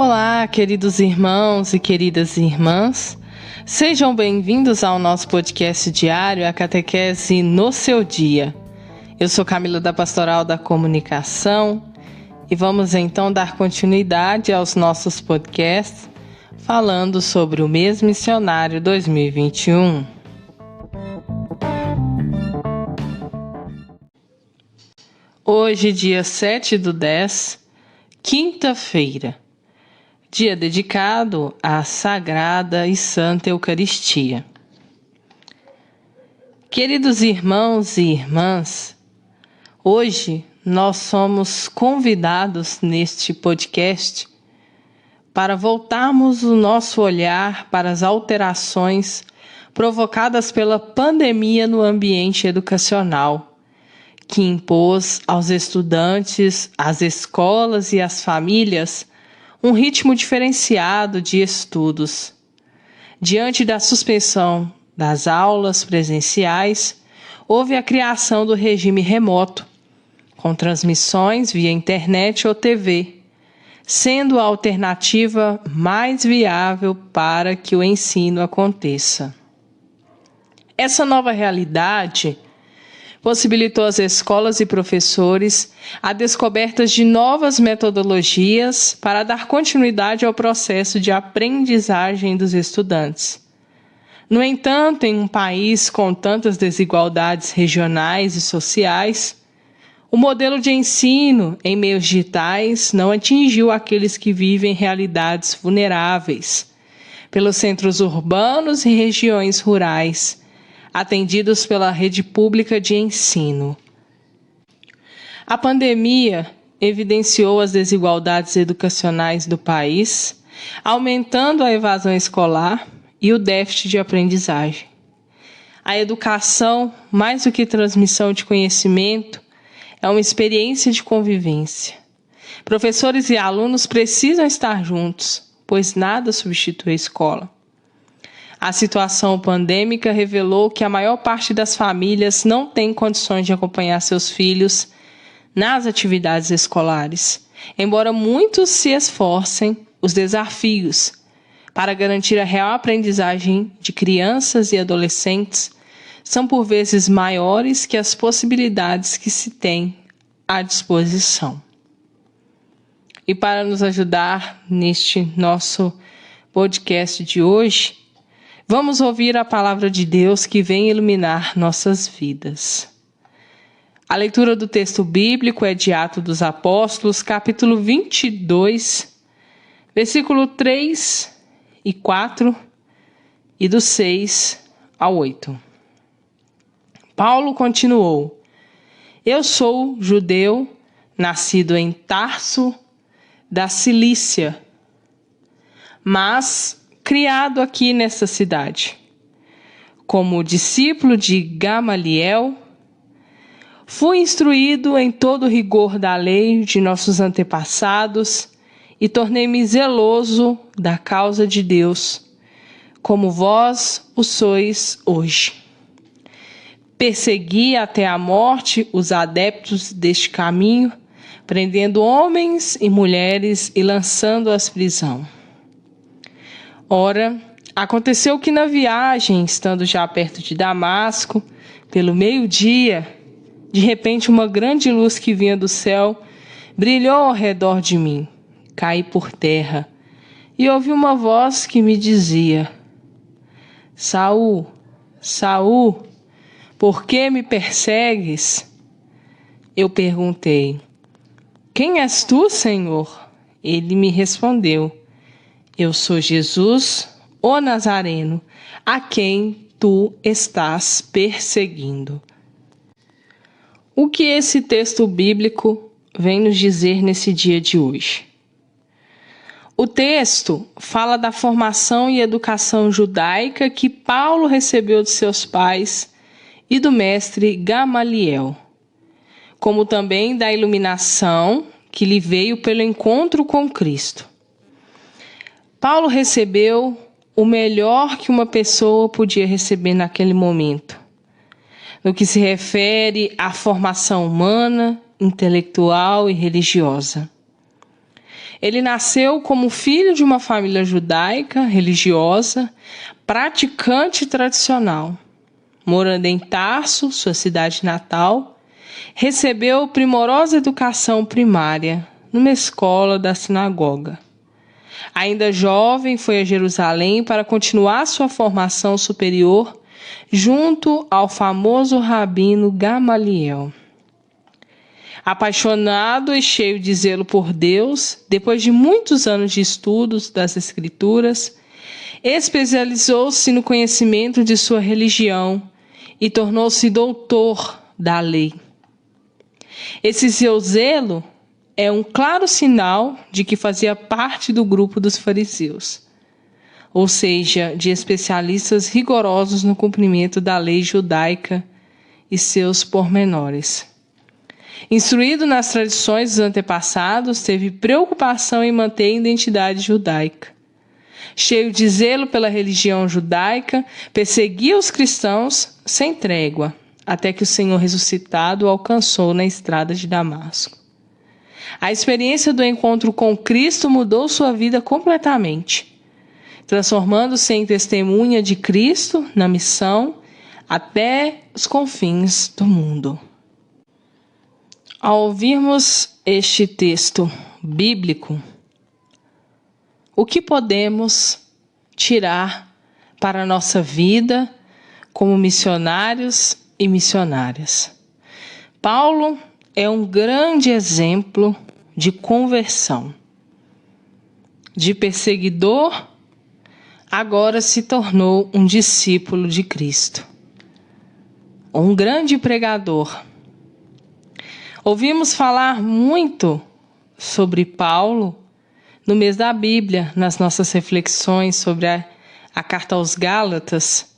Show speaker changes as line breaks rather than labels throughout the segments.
Olá, queridos irmãos e queridas irmãs. Sejam bem-vindos ao nosso podcast diário, a Catequese no seu dia. Eu sou Camila da Pastoral da Comunicação e vamos então dar continuidade aos nossos podcasts falando sobre o mês missionário 2021. Hoje, dia 7/10, quinta-feira, dia dedicado à Sagrada e Santa Eucaristia. Queridos irmãos e irmãs, hoje nós somos convidados neste podcast para voltarmos o nosso olhar para as alterações provocadas pela pandemia no ambiente educacional, que impôs aos estudantes, às escolas e às famílias um ritmo diferenciado de estudos. Diante da suspensão das aulas presenciais, houve a criação do regime remoto, com transmissões via internet ou TV, sendo a alternativa mais viável para que o ensino aconteça. Essa nova realidade possibilitou às escolas e professores a descoberta de novas metodologias para dar continuidade ao processo de aprendizagem dos estudantes. No entanto, em um país com tantas desigualdades regionais e sociais, o modelo de ensino em meios digitais não atingiu aqueles que vivem realidades vulneráveis, pelos centros urbanos e regiões rurais, atendidos pela rede pública de ensino. A pandemia evidenciou as desigualdades educacionais do país, aumentando a evasão escolar e o déficit de aprendizagem. A educação, mais do que transmissão de conhecimento, é uma experiência de convivência. Professores e alunos precisam estar juntos, pois nada substitui a escola. A situação pandêmica revelou que a maior parte das famílias não tem condições de acompanhar seus filhos nas atividades escolares, embora muitos se esforcem. Os desafios para garantir a real aprendizagem de crianças e adolescentes são por vezes maiores que as possibilidades que se tem à disposição. E para nos ajudar neste nosso podcast de hoje, vamos ouvir a palavra de Deus que vem iluminar nossas vidas. A leitura do texto bíblico é de Atos dos Apóstolos, capítulo 22, versículo 3 e 4 e do 6 ao 8. Paulo continuou: Eu sou judeu, nascido em Tarso, da Cilícia, mas criado aqui nesta cidade. Como discípulo de Gamaliel, fui instruído em todo o rigor da lei de nossos antepassados e tornei-me zeloso da causa de Deus, como vós o sois hoje. Persegui até a morte os adeptos deste caminho, prendendo homens e mulheres e lançando-os à prisão. Ora, aconteceu que na viagem, estando já perto de Damasco, pelo meio-dia, de repente uma grande luz que vinha do céu brilhou ao redor de mim. Caí por terra e ouvi uma voz que me dizia: Saul, Saul, por que me persegues? Eu perguntei: Quem és tu, Senhor? Ele me respondeu: Eu sou Jesus, o Nazareno, a quem tu estás perseguindo. O que esse texto bíblico vem nos dizer nesse dia de hoje? O texto fala da formação e educação judaica que Paulo recebeu de seus pais e do mestre Gamaliel, como também da iluminação que lhe veio pelo encontro com Cristo. Paulo recebeu o melhor que uma pessoa podia receber naquele momento, no que se refere à formação humana, intelectual e religiosa. Ele nasceu como filho de uma família judaica, religiosa, praticante tradicional. Morando em Tarso, sua cidade natal, recebeu primorosa educação primária numa escola da sinagoga. Ainda jovem, foi a Jerusalém para continuar sua formação superior junto ao famoso rabino Gamaliel. Apaixonado e cheio de zelo por Deus, depois de muitos anos de estudos das Escrituras, especializou-se no conhecimento de sua religião e tornou-se doutor da lei. Esse seu zelo é um claro sinal de que fazia parte do grupo dos fariseus, ou seja, de especialistas rigorosos no cumprimento da lei judaica e seus pormenores. Instruído nas tradições dos antepassados, teve preocupação em manter a identidade judaica. Cheio de zelo pela religião judaica, perseguia os cristãos sem trégua, até que o Senhor ressuscitado o alcançou na estrada de Damasco. A experiência do encontro com Cristo mudou sua vida completamente, transformando-se em testemunha de Cristo na missão até os confins do mundo. Ao ouvirmos este texto bíblico, o que podemos tirar para a nossa vida como missionários e missionárias? Paulo é um grande exemplo de conversão. De perseguidor, agora se tornou um discípulo de Cristo. Um grande pregador. Ouvimos falar muito sobre Paulo no mês da Bíblia, nas nossas reflexões sobre a carta aos Gálatas,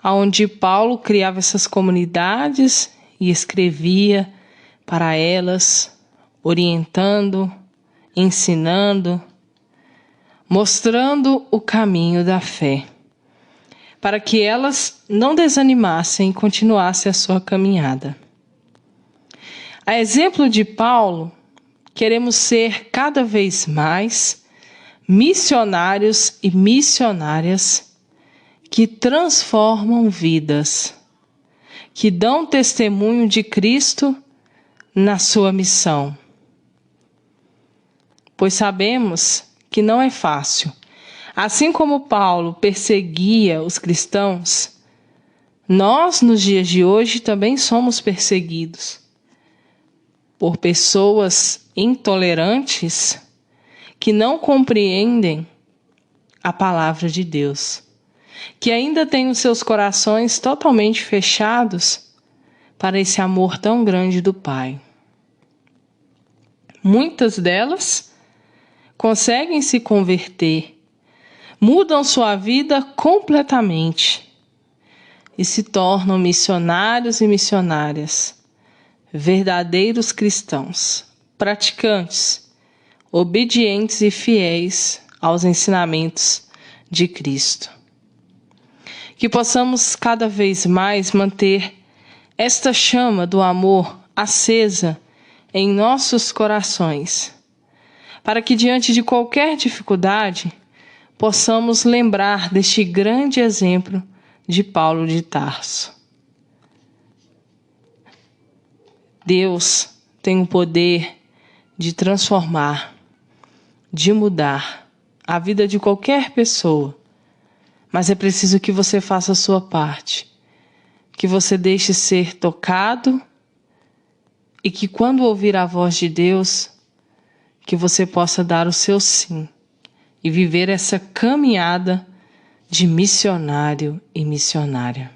onde Paulo criava essas comunidades e escrevia para elas, orientando, ensinando, mostrando o caminho da fé, para que elas não desanimassem e continuassem a sua caminhada. A exemplo de Paulo, queremos ser cada vez mais missionários e missionárias que transformam vidas, que dão testemunho de Cristo na sua missão. Pois sabemos que não é fácil. Assim como Paulo perseguia os cristãos, nós, nos dias de hoje, também somos perseguidos por pessoas intolerantes que não compreendem a palavra de Deus, que ainda têm os seus corações totalmente fechados para esse amor tão grande do Pai. Muitas delas conseguem se converter, mudam sua vida completamente e se tornam missionários e missionárias, verdadeiros cristãos, praticantes, obedientes e fiéis aos ensinamentos de Cristo. Que possamos cada vez mais manter esta chama do amor acesa em nossos corações, para que diante de qualquer dificuldade possamos lembrar deste grande exemplo de Paulo de Tarso. Deus tem o poder de transformar, de mudar a vida de qualquer pessoa, mas é preciso que você faça a sua parte, que você deixe ser tocado e que quando ouvir a voz de Deus, que você possa dar o seu sim e viver essa caminhada de missionário e missionária.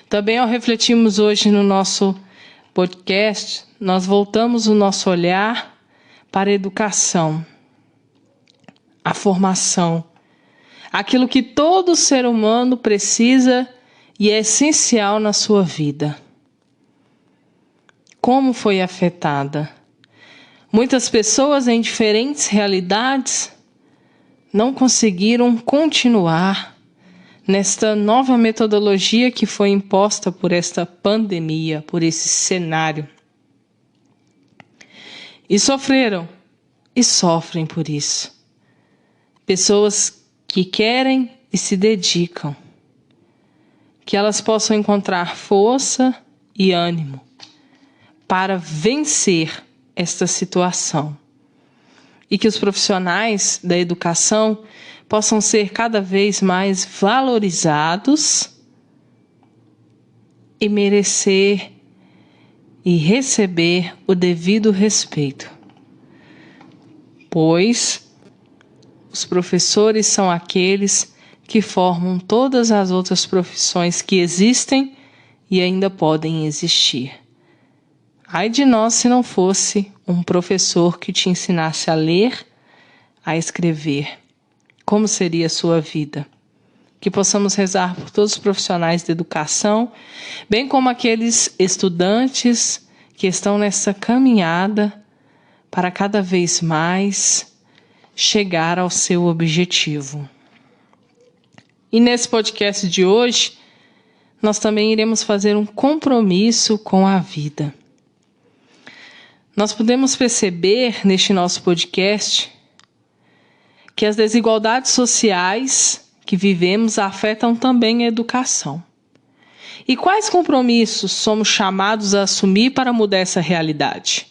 Também ao refletirmos hoje no nosso podcast, nós voltamos o nosso olhar para a educação, a formação, aquilo que todo ser humano precisa e é essencial na sua vida. Como foi afetada? Muitas pessoas em diferentes realidades não conseguiram continuar nesta nova metodologia que foi imposta por esta pandemia, por esse cenário. E sofreram e sofrem por isso. Pessoas que querem e se dedicam. Que elas possam encontrar força e ânimo para vencer esta situação. E que os profissionais da educação possam ser cada vez mais valorizados e merecer e receber o devido respeito. Pois os professores são aqueles que formam todas as outras profissões que existem e ainda podem existir. Ai de nós se não fosse um professor que te ensinasse a ler, a escrever. Como seria a sua vida? Que possamos rezar por todos os profissionais da educação, bem como aqueles estudantes que estão nessa caminhada para cada vez mais chegar ao seu objetivo. E nesse podcast de hoje, nós também iremos fazer um compromisso com a vida. Nós podemos perceber neste nosso podcast que as desigualdades sociais que vivemos afetam também a educação. E quais compromissos somos chamados a assumir para mudar essa realidade?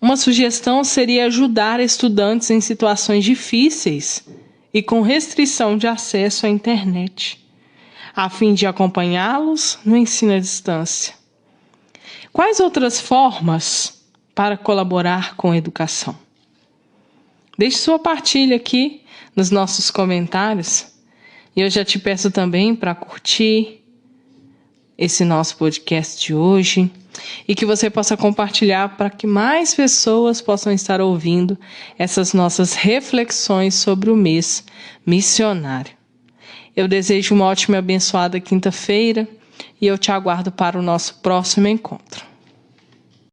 Uma sugestão seria ajudar estudantes em situações difíceis e com restrição de acesso à internet, a fim de acompanhá-los no ensino à distância. Quais outras formas para colaborar com a educação? Deixe sua partilha aqui nos nossos comentários e eu já te peço também para curtir esse nosso podcast de hoje e que você possa compartilhar para que mais pessoas possam estar ouvindo essas nossas reflexões sobre o mês missionário. Eu desejo uma ótima e abençoada quinta-feira e eu te aguardo para o nosso próximo encontro.